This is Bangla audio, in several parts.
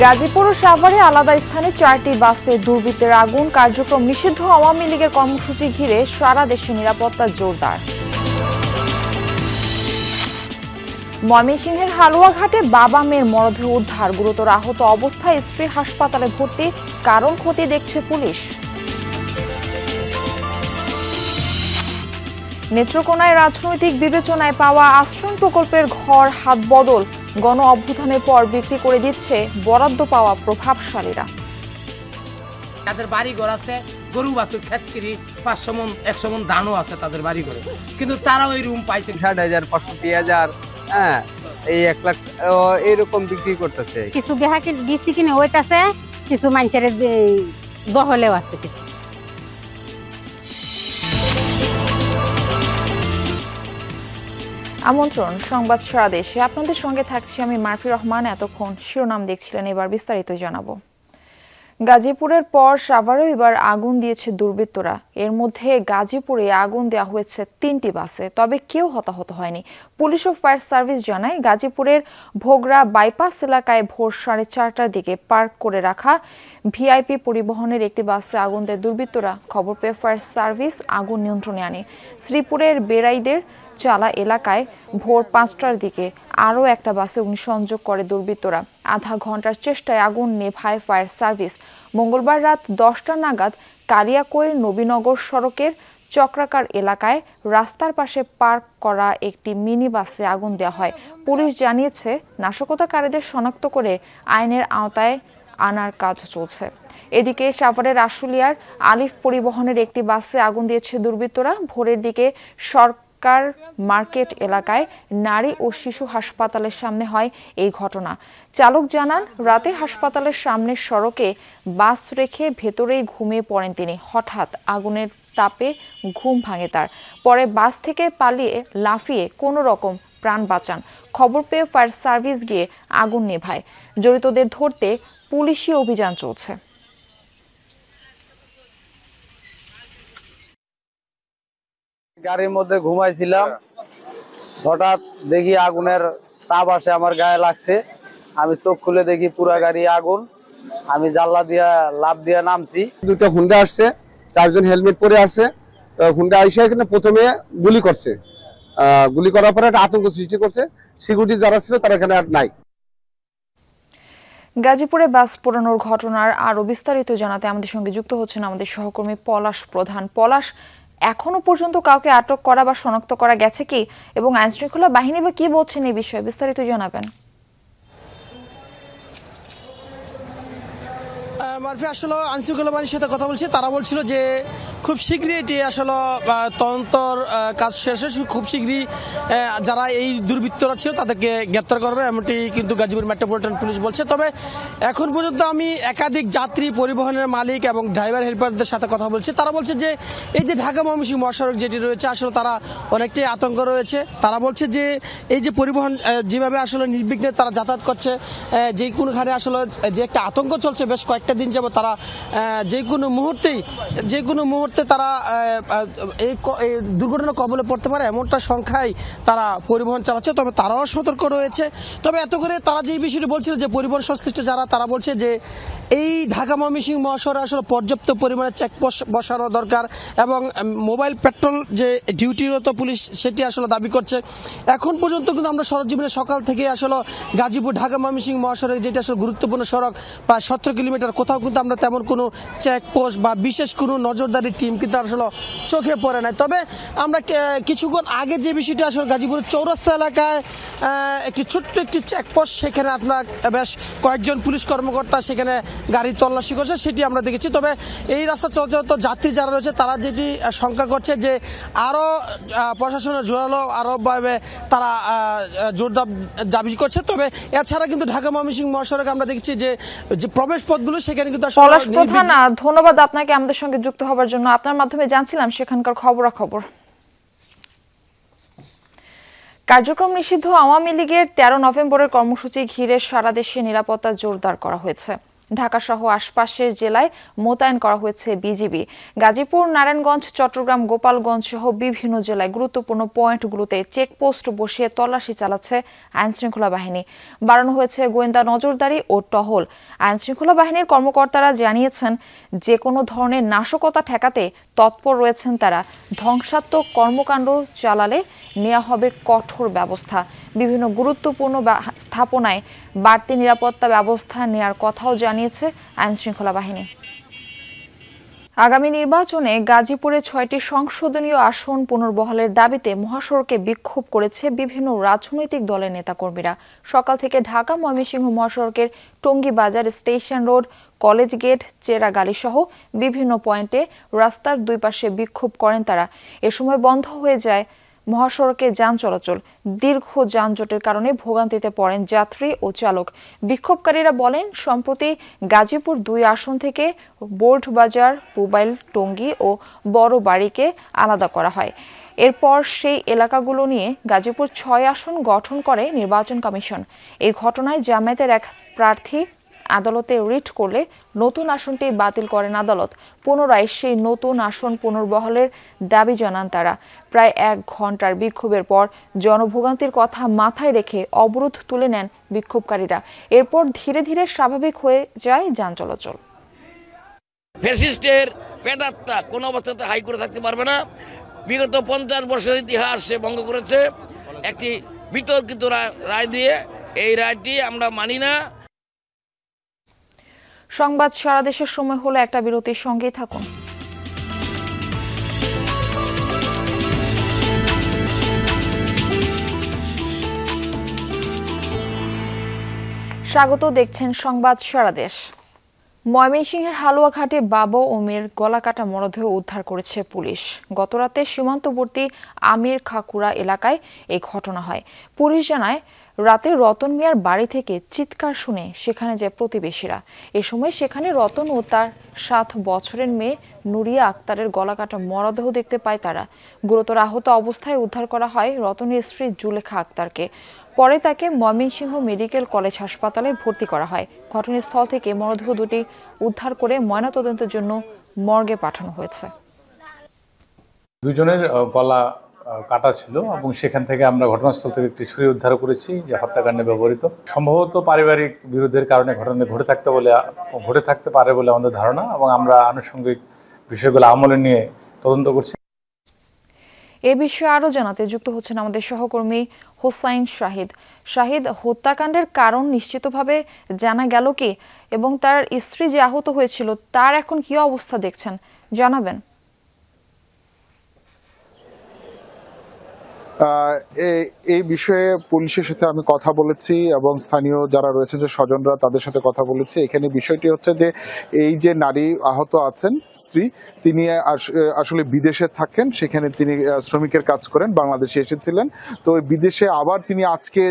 গাজীপুর ও সাভারে আলাদা স্থানে 4টি বাসে দুর্বৃত্তের আগুন। কার্যক্রম নিষিদ্ধ আওয়ামী লীগের কর্মসূচি ঘিরে সারা দেশে নিরাপত্তা জোরদার। ময়মনসিংহের হালুয়াঘাটে বাবা মেয়ের মরদেহ উদ্ধার, গুরুতর আহত অবস্থায় স্ত্রী হাসপাতালে ভর্তি, কারণ খতিয়ে দেখছে পুলিশ। নেত্রকোনায় রাজনৈতিক বিবেচনায় পাওয়া আশ্রম প্রকল্পের ঘর হাত বদল, গণ অভ্যুত্থানের পর বিক্রি করে দিচ্ছে বরাদ্দ পাওয়া প্রভাবশালীরা। তাদের বাড়ি ঘর আছে, গরু বাছুর ক্ষেত করি, 500 মন 100 মন ধানও আছে তাদের বাড়ি ঘরে, কিন্তু তারাও এই রুম পাইছে 60,000 65,000, হ্যাঁ এই 1 লাখ এরকম বিক্রি করতেছে। কিছু বেহা দিছি কিনে হইতাছে, কিছু মানুষের দহলেও আছে কিছু। আমন্ত্রণ সংবাদ সারা দেশে, আপনাদের সঙ্গে থাকছি আমি মারফি রহমান। এতক্ষণ শিরোনাম দেখছিলেন, এবার বিস্তারিত জানাবো। গাজীপুরের পর সাভারেও এবার আগুন দিয়েছে দুর্বৃত্তরা। এর মধ্যে গাজীপুরে আগুন দেওয়া হয়েছে 3টি বাসে, তবে কেউ হতাহত হয়নি। পুলিশ ও ফায়ার সার্ভিস জানায়, গাজীপুরের ভোগড়া বাইপাস এলাকায় ভোর 4:30টার দিকে পার্ক করে রাখা ভিআইপি পরিবহনের একটি বাসে আগুন দেয় দুর্বৃত্তরা। খবর পেয়ে ফায়ার সার্ভিস আগুন নিয়ন্ত্রণে আনে। শ্রীপুরের বেড়াইদের চালা এলাকায় ভোর 5টার দিকে আরও একটা বাসে অগ্নিসংযোগ করে দুর্বৃত্তরা। আধা ঘন্টার চেষ্টায় আগুন নেভায় ফায়ার সার্ভিস। মঙ্গলবার রাত 10টা নাগাদ কালিয়াকৈর নবীনগর সড়কের চক্রাকার এলাকায় রাস্তার পাশে পার্ক করা একটি মিনি বাসে আগুন দেওয়া হয়। পুলিশ জানিয়েছে, নাশকতাকারীদের শনাক্ত করে আইনের আওতায় আনার কাজ চলছে। এদিকে সাভারের আশুলিয়ার আলিফ পরিবহনের একটি বাসে আগুন দিয়েছে দুর্বৃত্তরা। ভোরের দিকে সরকার মার্কেট এলাকায় নারী ও শিশু হাসপাতালের সামনে হয় এই ঘটনা। চালক জানান, রাতে হাসপাতালের সামনের সড়কে বাস রেখে ভেতরেই ঘুমিয়ে পড়েন তিনি। হঠাৎ আগুনের তাপে ঘুম ভাঙে তার। পরে বাস থেকে পালিয়ে লাফিয়ে কোনো রকম প্রাণ বাঁচান। খবর পেয়ে ফায়ার সার্ভিস গিয়ে আগুন নেভায়। জড়িতদের ধরতে পুলিশি অভিযান চলছে। গাড়ির মধ্যে ঘুমাইছিলাম, হঠাৎ দেখি আগুনের তাপ আসে আমার গায়ে লাগছে। আমি চোখ খুলে দেখি পুরা গাড়ি আগুন। আমি জানলা দিয়া লাফ দিয়া নামছি। 2টা হুন্ডা আসছে, 4 জন হেলমেট পরে আসছে। হুন্ডা আইসা এখানে প্রথমে গুলি করছে, গুলি করার পরে একটা আতঙ্ক সৃষ্টি করছে। সিকিউরিটি যারা ছিল তারা এখানে আর নাই। গাজীপুরে বাস পোড়ানোর ঘটনার আরো বিস্তারিত জানাতে আমাদের সঙ্গে যুক্ত হচ্ছেন আমাদের সহকর্মী পলাশ প্রধান। পলাশ, এখনো পর্যন্ত কাউকে আটক করা বা শনাক্ত করা গেছে কি, এবং আইনশৃঙ্খলা বাহিনী বা কি বলছেন এই বিষয়ে, বিস্তারিত জানাবেন। মারফি, আসলে আইনশৃঙ্খলা বাহিনীর সাথে কথা বলছি, তারা বলছিল যে খুব শীঘ্রই এটি আসলে তদন্তর কাজ শেষ হয়ে খুব শীঘ্রই যারা এই দুর্বৃত্তরা ছিল তাদেরকে গ্রেপ্তার করবে, এমনটি কিন্তু গাজীপুর মেট্রোপলিটন পুলিশ বলছে। তবে এখন পর্যন্ত আমি একাধিক যাত্রী পরিবহনের মালিক এবং ড্রাইভার হেল্পারদের সাথে কথা বলছি। তারা বলছে যে এই যে ঢাকা ময়মনসিংহ মহাসড়ক যেটি রয়েছে, আসলে তারা অনেকটাই আতঙ্ক রয়েছে। তারা বলছে যে এই যে পরিবহন যেভাবে আসলে নির্বিঘ্নে তারা যাতায়াত করছে, যে কোনোখানে আসলে যে একটা আতঙ্ক চলছে বেশ কয়েকটা দিন যাব, তারা যে কোনো মুহূর্তে তারা এই দুর্ঘটনার কবলে পড়তে পারে এমনটা সংখ্যায় তারা পরিবহন চালাচ্ছে। তবে তারাও সতর্ক রয়েছে। তবে এত করে তারা যে বিষয়টি বলছিল যে পরিবহন সংশ্লিষ্ট যারা, তারা বলছে যে এই ঢাকা ময়মনসিংহ মহাসড়কে আসলে পর্যাপ্ত পরিমাণে চেকপোস্ট বসানো দরকার এবং মোবাইল পেট্রোল যে ডিউটিরত পুলিশ সেটি আসলে দাবি করছে। এখন পর্যন্ত কিন্তু আমরা সরজীবনে সকাল থেকে আসলে গাজীপুর ঢাকা ময়মনসিংহ মহাসড়ক যেটা আসলে গুরুত্বপূর্ণ সড়ক, প্রায় 17 কিলোমিটার, কোথাও কিন্তু আমরা তেমন কোনো চেকপোস্ট বা বিশেষ কোনো নজরদারি টিম কিন্তু আসলে চোখে পড়ে নাই। তবে আমরা কিছুক্ষণ আগে যে বিষয়টি আসলে গাজীপুরের চৌরাস্তা এলাকায় একটি ছোট্ট একটি চেকপোস্ট, সেখানে আপনার বেশ কয়েকজন পুলিশ কর্মকর্তা সেখানে গাড়ি তল্লাশি করছে, সেটি আমরা দেখেছি। তবে এই রাস্তা চলাচলত যাত্রী যারা রয়েছে তারা যেটি শঙ্কা করছে যে আরও প্রশাসনের জোরালো আরোভাবে তারা জোরদার দাবি করছে। তবে এছাড়া কিন্তু ঢাকা ময়মনসিংহ মহাসড়কে আমরা দেখছি যে প্রবেশ পথগুলো সেখানে কিন্তু পলাশ প্রধান, ধন্যবাদ আপনাকে আমাদের সঙ্গে যুক্ত হবার জন্য। আপনার মাধ্যমে জানছিলাম সেখানকার খবরাখবর। কার্যক্রম নিষিদ্ধ আওয়ামী লীগের 13 নভেম্বরের কর্মসূচি ঘিরে সারা দেশে নিরাপত্তা জোরদার করা হয়েছে। ঢাকা সহ আশপাশের জেলায় মোতায়েন করা হয়েছে বিজিবি। গাজীপুর, নারায়ণগঞ্জ, চট্টগ্রাম, গোপালগঞ্জ সহ বিভিন্ন জেলায় গুরুত্বপূর্ণ পয়েন্টগুলোতে চেকপোস্ট বসিয়ে তল্লাশি চালাচ্ছে আইনশৃঙ্খলা বাহিনী। বাড়ানো হয়েছে গোয়েন্দা নজরদারি ও টহল। আইনশৃঙ্খলা বাহিনীর কর্মকর্তারা জানিয়েছেন, যে কোনো ধরনের নাশকতা ঠেকাতে তৎপর রয়েছেন তারা। ধ্বংসাত্মক কর্মকাণ্ড চালালে নেওয়া হবে কঠোর ব্যবস্থা। বিভিন্ন গুরুত্বপূর্ণ স্থাপনায় বাড়তি নিরাপত্তা ব্যবস্থা নেয়ার কথাও জানিয়েছে আইনশৃঙ্খলা বাহিনী। আগামী নির্বাচনে গাজীপুরে 6টি সংসদীয় আসন পুনর্বহালের দাবিতে মহাসড়কে বিক্ষোভ করেছে বিভিন্ন রাজনৈতিক দলের নেতাকর্মীরা। সকাল থেকে ঢাকা ময়মনসিংহ মহাসড়কের Tongi Bazar, station road, college gate, Cheragali সহ বিভিন্ন পয়েন্টে রাস্তার দুই পাশে বিক্ষোভ করেন তারা। এ সময় বন্ধ হয়ে যায় মহাসড়কে যান চলাচল। দীর্ঘ যানজটের কারণে ভোগান্তিতে পড়েন যাত্রী ও চালক। বিক্ষোভকারীরা বলেন, সম্প্রতি গাজীপুর 2 আসন থেকে বোর্ডবাজার, পুবাইল, টঙ্গী ও বড় বাড়িকে আলাদা করা হয়। এরপর সেই এলাকাগুলো নিয়ে গাজীপুর 6 আসন গঠন করে নির্বাচন কমিশন। এই ঘটনায় জামায়াতের এক প্রার্থী আদালতে রিট করলে নতুন আসনটি বাতিল করেন আদালত। পুনরায় সেই নতুন আসন পুনর্বহালের দাবি জানান তারা। প্রায় 1 ঘন্টার বিক্ষোভের পর জনভোগান্তির কথা মাথায় রেখে অবরোধ তুলে নেন বিক্ষোভকারীরা। এরপর ধীরে ধীরে স্বাভাবিক হয়ে যায় যান চলাচল। ফ্যাসিস্টের পেদাত্তা কোনো অবস্থাতে হাইকোর্টে থাকতে পারবে না। বিগত 50 বছরের ইতিহাস সে ভঙ্গ করেছে একটি বিতর্কিত রায় দিয়ে। এই রায়টি আমরা মানি না। সংবাদ সারা দেশের সময় হলো একটা বিরতির সঙ্গেই থাকুন। স্বাগত, দেখছেন সংবাদ সারা দেশ। ময়মনসিংহের হালুয়াঘাটে বাবা ও মেয়ের গলাকাটা মরদেহ উদ্ধার করেছে পুলিশ। গতরাতে সীমান্তবর্তী আমির খাকুড়া এলাকায় এই ঘটনা হয়। পুলিশ জানায়, রাতে রতন মিয়ার বাড়ি থেকে চিৎকার শুনে সেখানে যায় প্রতিবেশীরা। এ সময় সেখানে রতন ও তার 7 বছরের মেয়ে নুরিয়া আক্তারের গলাকাটা মরদেহ দেখতে পায় তারা। গুরুতর আহত অবস্থায় উদ্ধার করা হয় রতনের স্ত্রী জুলেখা আক্তারকে। পরে তাকে ময়মনসিংহ মেডিকেল কলেজ হাসপাতালে ভর্তি করা হয়। ঘটনাস্থল থেকে মরদেহ দুটি উদ্ধার করে ময়নাতদন্তের জন্য মর্গে পাঠানো হয়েছে। দুজনের গলা কাটা ছিল এবং সেখান থেকে আমরা ঘটনাস্থল থেকে একটি ছুরি উদ্ধার করেছি, যে হত্যাকাণ্ডে ব্যবহৃত। সম্ভবত পারিবারিক বিরোধের কারণে ঘটনা ঘটে থাকতে পারে বলে আমাদের ধারণা, এবং আমরা আনুষঙ্গিক বিষয়গুলো আমলে নিয়ে তদন্ত করছি। এ বিষয়ে আরো জানাতে যুক্ত হচ্ছেন আমাদের সহকর্মী হোসাইন শাহিদ। শাহিদ, হত্যাকাণ্ডের কারণ নিশ্চিতভাবে জানা গেল কি, এবং তার স্ত্রী যে আহত হয়েছিল তার এখন কি অবস্থা দেখছেন জানাবেন? এই বিষয়ে পুলিশের সাথে আমি কথা বলেছি এবং স্থানীয় যারা রয়েছে যে স্বজনরা তাদের সাথে কথা বলেছি। এখানে বিষয়টি হচ্ছে যে এই যে নারী আহত আছেন স্ত্রী, তিনি আসলে বিদেশে থাকেন, সেখানে তিনি শ্রমিকের কাজ করেন, বাংলাদেশে এসেছিলেন। তো বিদেশে আবার তিনি আজকে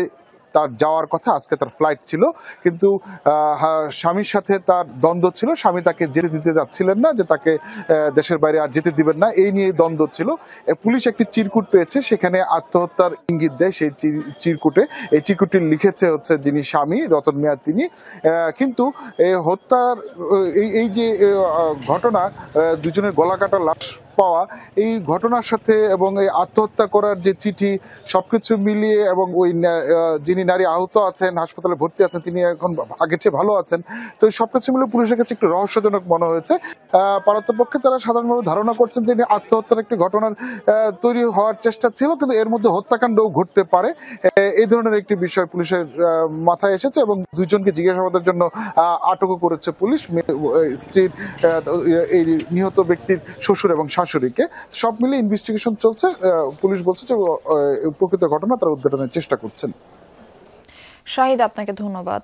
তার যাওয়ার কথা, আজকে তার ফ্লাইট ছিল, কিন্তু স্বামীর সাথে তার দ্বন্দ্ব ছিল। স্বামী তাকে যেতে দিতে যাচ্ছিলেন না, যে তাকে দেশের বাইরে আর যেতে দিবেন না, এই নিয়ে দ্বন্দ্ব ছিল। পুলিশ একটি চিরকুট পেয়েছে, সেখানে আত্মহত্যার ইঙ্গিত দেয় সেই চিরকুটে। এই চিরকুটটি লিখেছে হচ্ছে যিনি স্বামী রতন মিয়া তিনি। কিন্তু হত্যার এই যে ঘটনা, দুজনের গলাকাটা লাশ পাওয়া, এই ঘটনার সাথে এবং এই আত্মহত্যা করার যে চিঠি, সবকিছু মিলিয়ে, এবং ওই যিনি নারী আহত আছেন, হাসপাতালে ভর্তি আছেন, তিনি এখন আগের চেয়ে ভালো আছেন। তো সবকিছু মিলে পুলিশের কাছে একটু রহস্যজনক মনে হয়েছে। পারতপক্ষে তারা সাধারণভাবে ধারণা করছেন যে আত্মহত্যার একটি ঘটনার তৈরি হওয়ার চেষ্টা ছিল, কিন্তু এর মধ্যে হত্যাকাণ্ডও ঘটতে পারে, এই ধরনের একটি বিষয় পুলিশের মাথায় এসেছে, এবং দুইজনকে জিজ্ঞাসাবাদের জন্য আটকও করেছে পুলিশ, স্ত্রীর, এই নিহত ব্যক্তির শ্বশুর এবং শাশুড়িকে। সব মিলে ইনভেস্টিগেশন চলছে। পুলিশ বলছে যে প্রকৃত ঘটনা তারা উদ্ঘাটনের চেষ্টা করছেন। শাহিদ, আপনাকে ধন্যবাদ।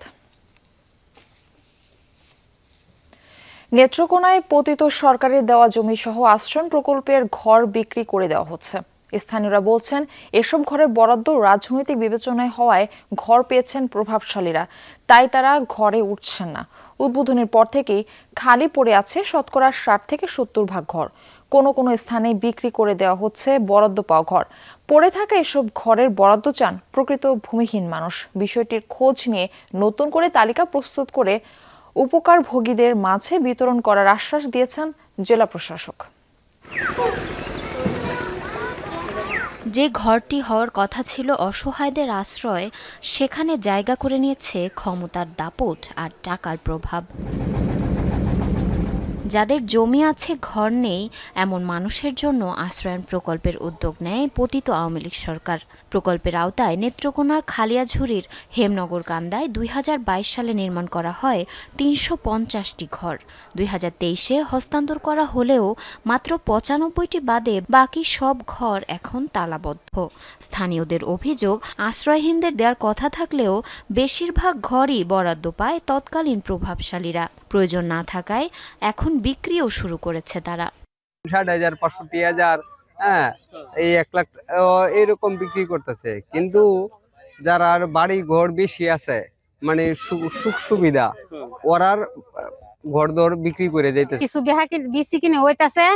নেত্রকোনায় পতিত সরকারের দেওয়া জমি সহ আশ্রম প্রকল্পের ঘর বিক্রি করে দেওয়া হচ্ছে। স্থানীয়রা বলছেন, এসব ঘরের বরাদ্দ রাজনৈতিক বিবেচনায় হওয়ায় ঘর পেয়েছেন প্রভাবশালীরা, তাই তারা ঘরে উঠছেন না। উদ্বোধনের পর থেকেই খালি পড়ে আছে শতকরা 60 থেকে 70 ভাগ ঘর। কোনো কোনো স্থানে বিক্রি করে দেওয়া হচ্ছে বরাদ্দ পাওয়া ঘর। পড়ে থাকা এসব ঘরের বরাদ্দ চান প্রকৃত ভূমিহীন মানুষ। বিষয়টির খোঁজ নিয়ে নতুন করে তালিকা প্রস্তুত করে উপকারভোগীদের মাঝে বিতরণ করার আশ্বাস দিয়েছেন জেলা প্রশাসক। যে ঘরটি হওয়ার কথা ছিল অসহায়দের আশ্রয়, সেখানে জায়গা করে নিয়েছে ক্ষমতার দাপট আর টাকার প্রভাব। যাদের জমি আছে, ঘর নেই, এমন মানুষের জন্য আশ্রয়ন প্রকল্পের উদ্যোগ নেয় পতিত আওয়ামী লীগ সরকার। প্রকল্পের আওতায় নেত্রকোনার খালিয়াঝুরির হেমনগর কান্দায় 2022 সালে নির্মাণ করা হয় 350টি ঘর। 2023-এ হস্তান্তর করা হলেও মাত্র 95টি বাদে বাকি সব ঘর এখন তালাবদ্ধ। স্থানীয়দের অভিযোগ, আশ্রয়হীনদের দেওয়ার কথা থাকলেও বেশিরভাগ ঘরই বরাদ্দ পায় তৎকালীন প্রভাবশালীরা। প্রয়োজন না থাকায় এখন বিক্রিও শুরু করেছে তারা। 60,000, 65,000, হ্যাঁ, এই 1 লাখ এরকম বিক্রি করতেছে। কিন্তু যারা বাড়ি ঘর বেশি আছে, মানে সুখ সুবিধা, ওরার ঘর দর বিক্রি করে যাইতেছে। কিছু বেশি কিনে হইতাছে,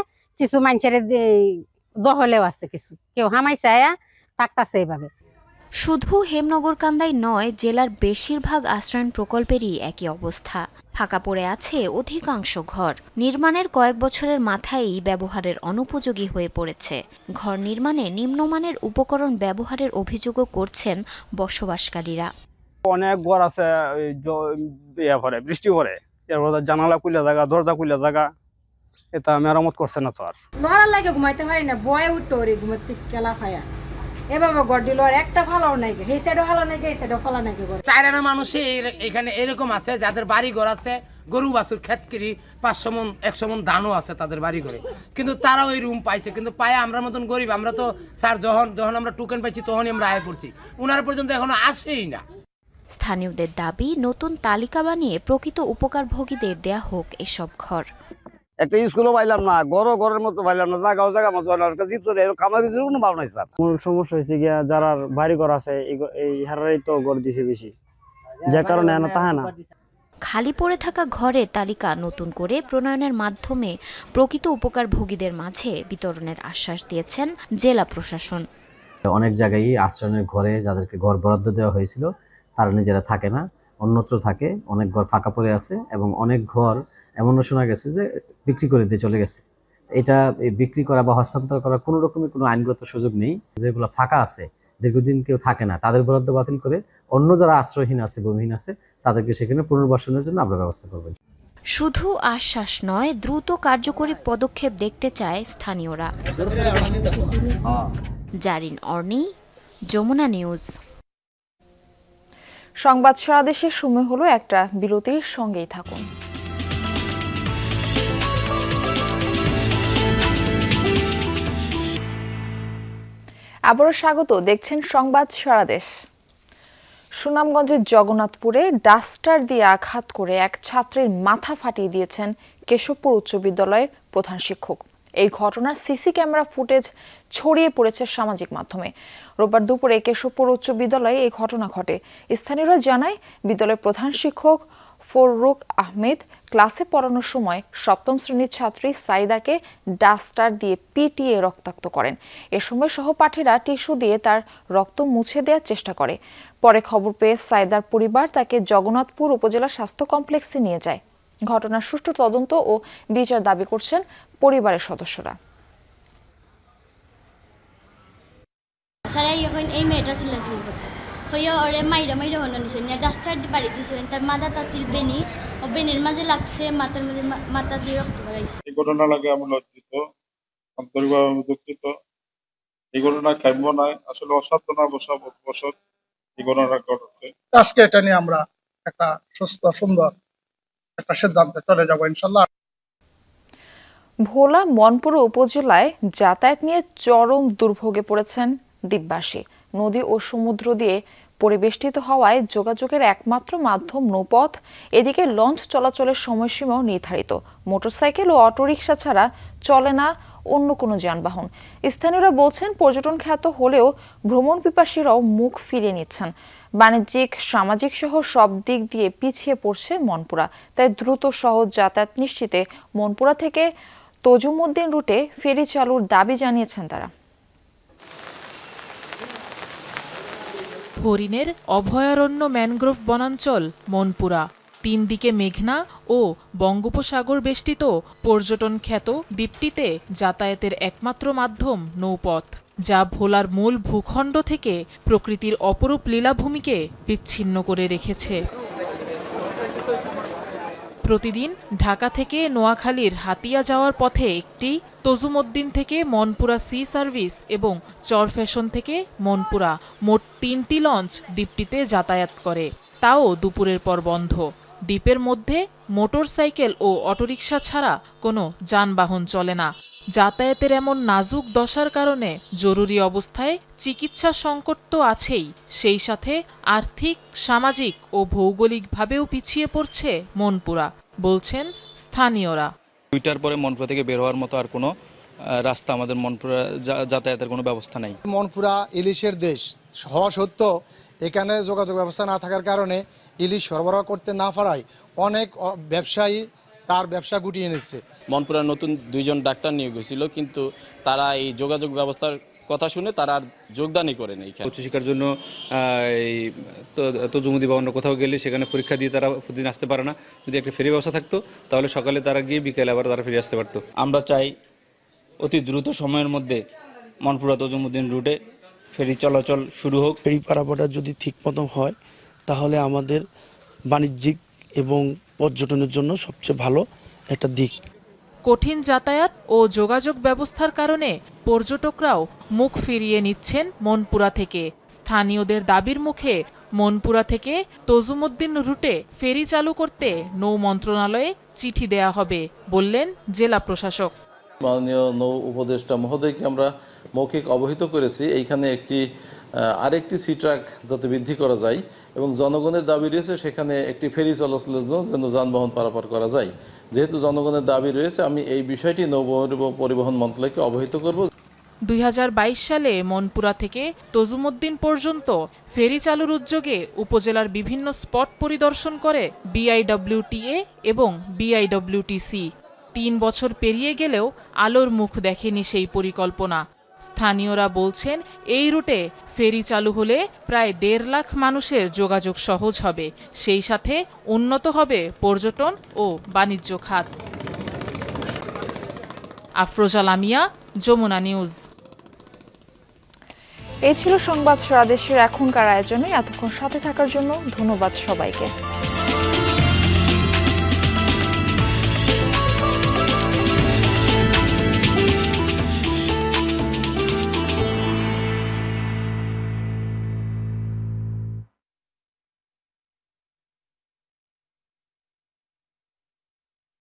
কিছু মানুষের দহলেও আছে, কিছু কেউ হামাইছে থাকতেছে এইভাবে। শুধু হেমনগর কান্দাই নয়, জেলার বেশিরভাগ আশ্রয়ন প্রকল্পেরই একই অবস্থা। ফাঁকা পড়ে আছে অধিকাংশ ঘর। নির্মাণের কয়েক বছরের মাথায় ব্যবহারের অনুপযোগী হয়ে পড়েছে। ঘর নির্মাণে নিম্নমানের উপকরণ ব্যবহারের অভিযোগও করছেন বসবাসকারীরা। অনেক ঘর আছে পরে বৃষ্টি পরে, জানালা খুলে জায়গা, দরজা খুলে জায়গা, এটা মেরামত করছে না। তো আর লড়ার লাগে ঘুমাইতে পারি না, বয়ে উঠতো রে ঘুমাতে কেলা খায়া। এভাবে ঘর দিল আর একটা ভালো নাই, এই সাইডও ভালো নাই, এই সাইডও ভালো নাই। চাইরানা মানুষে এখানে এরকম আছে যাদের বাড়ি ঘর আছে, গরু বাছুর ক্ষেত করি, 500 মন 100 মন ধানও আছে তাদের বাড়ি ঘরে, কিন্তু তারাও ওই রুম পাইছে। কিন্তু পায়ে আমরা মতন গরিব, আমরা তো স্যার যখন আমরা টোকেন পাইছি তখনই আমরা আয় পড়ছি, উনার পর্যন্ত এখনো আসেই না। স্থানীয়দের দাবি, নতুন তালিকা বানিয়ে প্রকৃত উপকারভোগীদের দেয়া হোক এসব ঘর। একটা স্কুলও পাইলাম না, ঘরের মতো পাইলাম না, জায়গা মতো খামারি কোনো ভাব নাই স্যার। মূল সমস্যা হয়েছে গিয়া যারা বাড়ি ঘর আছে এই হারাই তো ঘর দিছে বেশি, যে কারণে তাহা না। খালি পড়ে থাকা ঘরের তালিকা নতুন করে প্রণয়নের মাধ্যমে প্রকৃত উপকারভোগীদের মাঝে বিতরণের আশ্বাস দিয়েছেন জেলা প্রশাসন। অনেক জায়গায় আশ্রয়নের ঘরে যাদেরকে ঘর বরাদ্দ দেওয়া হয়েছিল তারা নিজেরা থাকে না, অন্যত্র থাকে। অনেক ঘর ফাঁকা পড়ে আছে এবং অনেক ঘর এমনও শোনা গেছে যে বিক্রি করে দিয়ে চলে গেছে। এটা বিক্রি করা বা হস্তান্তর করার কোনো রকমের কোনো আইনগত সুযোগ নেই। যেগুলো ফাঁকা আছে, দীর্ঘদিন কেউ থাকে না, তাদের বরাদ্দ বাতিল করে অন্য যারা আশ্রয়হীন আছে, ভূমিহীন আছে, তাদেরকে সেখানে পুনর্বাসনের জন্য আমরা ব্যবস্থা করব। শুধু আশ্বাস নয়, দ্রুত কার্যকরী পদক্ষেপ দেখতে চায় স্থানীয়রা। জারিন অর্নি, যমুনা নিউজ। সংবাদ সারা দেশের সময় হলো একটা বিরতির, সঙ্গেই থাকুন। আবারও স্বাগত, দেখছেন সংবাদ সারা দেশ। সুনামগঞ্জের জগন্নাথপুরে ডাস্টার দিয়ে আঘাত করে এক ছাত্রীর মাথা ফাটিয়ে দিয়েছেন কেশবপুর উচ্চ বিদ্যালয়ের প্রধান শিক্ষক। এই ঘটনার সিসি ক্যামেরা ফুটেজ ছড়িয়ে পড়েছে সামাজিক মাধ্যমে। রোববার দুপুরে কেশবপুর উচ্চ বিদ্যালয়ে এই ঘটনা ঘটে। স্থানীয়রা জানায়, বিদ্যালয়ের প্রধান শিক্ষক ফররুক আহমেদ ক্লাসে পড়ানোর সময় 7ম শ্রেণীর ছাত্রী সাইদাকে ডাস্টার দিয়ে পিটিয়ে রক্তাক্ত করেন। এ সময় সহপাঠীরা টিস্যু দিয়ে তার রক্ত মুছে দেওয়ার চেষ্টা করে। পরে খবর পেয়ে সাইদার পরিবার তাকে জগন্নাথপুর উপজেলা স্বাস্থ্য কমপ্লেক্সে নিয়ে যায়। ঘটনার সুষ্ঠু তদন্ত ও বিচার দাবি করছেন পরিবারের সদস্যরা। এই মেয়েটা চিল্লাচিল্লি করছে, হইয়া ওরে মাইরা হলো নিছে, ডাস্টার বাড়ি দিছে, তার মাথা তাছিল বেনি, ও বেনির মাঝে লাগছে, মাথার মধ্যে মাথা দিয়ে রক্ত বেরাইছে। এই ঘটনা লাগে আমি লজ্জিত, আন্তরিকভাবে আমি দুঃখিত। এই ঘটনা কাম্য নয়, আসলে অসাধ্য না বসত এই ঘটনা ঘটেছে। আজকে এটা নিয়ে আমরা একটা সুস্থ সুন্দর একটা সিদ্ধান্তে চলে যাব ইনশাল্লাহ। ভোলা মনপুর উপজেলায় যাতায়াত নিয়ে চরম দুর্ভোগে পড়েছেন দ্বীপবাসী। নদী ও সমুদ্র দিয়ে পরিবেষ্টিত হওয়ায় যোগাযোগের একমাত্র মাধ্যম নৌপথ। এদিকে লঞ্চ চলাচলের সময়সীমাও নির্ধারিত। মোটরসাইকেল ও অটোরিকশা ছাড়া চলে না অন্য কোনো যানবাহন। স্থানীয়রা বলছেন, পর্যটন খ্যাত হলেও ভ্রমণ পিপাসীরাও মুখ ফিরিয়ে নিচ্ছেন। বাণিজ্যিক, সামাজিক সহ সব দিক দিয়ে পিছিয়ে পড়ছে মনপুরা। তাই দ্রুত সহজ যাতায়াত নিশ্চিতে মনপুরা থেকে তজুমউদ্দিন রুটে ফেরি চালুর দাবি জানিয়েছেন তারা। হরিণের অভয়ারণ্য ম্যানগ্রোভ বনাঞ্চল মনপুরা। তিন দিকে মেঘনা ও বঙ্গোপসাগর বেষ্টিত পর্যটন খ্যাত দ্বীপটিতে যাতায়াতের একমাত্র মাধ্যম নৌপথ, যা ভোলার মূল ভূখণ্ড থেকে প্রকৃতির অপরূপ লীলাভূমিকে বিচ্ছিন্ন করে রেখেছে। প্রতিদিন ঢাকা থেকে নোয়াখালীর হাতিয়া যাওয়ার পথে একটি, তজুমউদ্দিন থেকে মনপুরা সি সার্ভিস এবং চরফ্যাশন থেকে মনপুরা মোট 3টি লঞ্চ দ্বীপটিতে যাতায়াত করে, তাও দুপুরের পর বন্ধ। দ্বীপের মধ্যে মোটরসাইকেল ও অটোরিকশা ছাড়া কোনো যানবাহন চলে না। যাতায়াতের এমন নাজুক দশার কারণে জরুরি অবস্থায় চিকিৎসা সংকট তো আছেই, সেই সাথে আর্থিক, সামাজিক ও ভৌগোলিকভাবেও পিছিয়ে পড়ছে মনপুরা, বলছেন স্থানীয়রা। 2টার পরে মনপুরা থেকে বের হওয়ার মতো আর কোনো রাস্তা আমাদের মনপুরা যাতায়াতের কোনো ব্যবস্থা নাই। মনপুরা ইলিশের দেশ হওয়া সত্ত্বেও এখানে যোগাযোগ ব্যবস্থা না থাকার কারণে ইলিশ সরবরাহ করতে না পারায় অনেক ব্যবসায়ী তার ব্যবসা গুটিয়ে নিচ্ছে। মনপুরার নতুন 2জন ডাক্তার নিয়োগ হয়েছিল, কিন্তু তারা এই যোগাযোগ ব্যবস্থার কথা শুনে তারা আর যোগদানই করেনি। উচ্চশিক্ষার জন্য তজুমুদ্দিন বা অন্য কোথাও গেলে সেখানে পরীক্ষা দিয়ে তারা প্রতিদিন আসতে পারে না। যদি একটা ফেরি ব্যবস্থা থাকতো তাহলে সকালে তারা গিয়ে বিকেলে আবার তারা ফিরে আসতে পারতো। আমরা চাই অতি দ্রুত সময়ের মধ্যে মনপুরা তজুমুদ্দিন রুটে ফেরি চলাচল শুরু হোক। ফেরি পারাপারটা যদি ঠিক মতো হয় তাহলে আমাদের বাণিজ্যিক এবং পর্যটনের জন্য সবচেয়ে ভালো একটা দিক। কঠিন যাতায়াত ও যোগাযোগ ব্যবস্থার কারণে পর্যটকরাও মুখ ফিরিয়ে নিচ্ছেন মনপুরা থেকে। স্থানীয়দের দাবির মুখে মনপুরা থেকে তজুমউদ্দিন রুটে ফেরি চালু করতে নৌ মন্ত্রণালয়ে চিঠি দেয়া হবে, বললেন জেলা প্রশাসক। মাননীয় নৌ উপদেষ্টা মহোদয়কে আমরা মৌখিক অবহিত করেছি এইখানে আরেকটি সি ট্রাক যাতে বৃদ্ধি করা যায় এবং জনগণের দাবি রয়েছে সেখানে একটি ফেরি চলাচলের জন্য যেন যানবাহন পারাপার করা যায়। যেহেতু জনগণের দাবি রয়েছে, আমি এই বিষয়টি নৌ পরিবহন মন্ত্রণালয়কে অবহিত করব। 2022 সালে মনপুরা থেকে তজুমউদ্দিন পর্যন্ত ফেরি চালুর উদ্যোগে উপজেলার বিভিন্ন স্পট পরিদর্শন করে BIWTA এবং BIWTC। 3 বছর পেরিয়ে গেলেও আলোর মুখ দেখেনি সেই পরিকল্পনা। স্থানীয়রা বলছেন এই রুটে ফেরি চালু হলে প্রায় 1.5 লাখ মানুষের যোগাযোগ সহজ হবে, সেই সাথে উন্নত হবে পর্যটন ও বাণিজ্য খাত। আফরোজা লামিয়া, যমুনা নিউজ। এই ছিল সংবাদ সারা দেশের এখনকার আয়োজনে। এতক্ষণ সাথে থাকার জন্য ধন্যবাদ সবাইকে।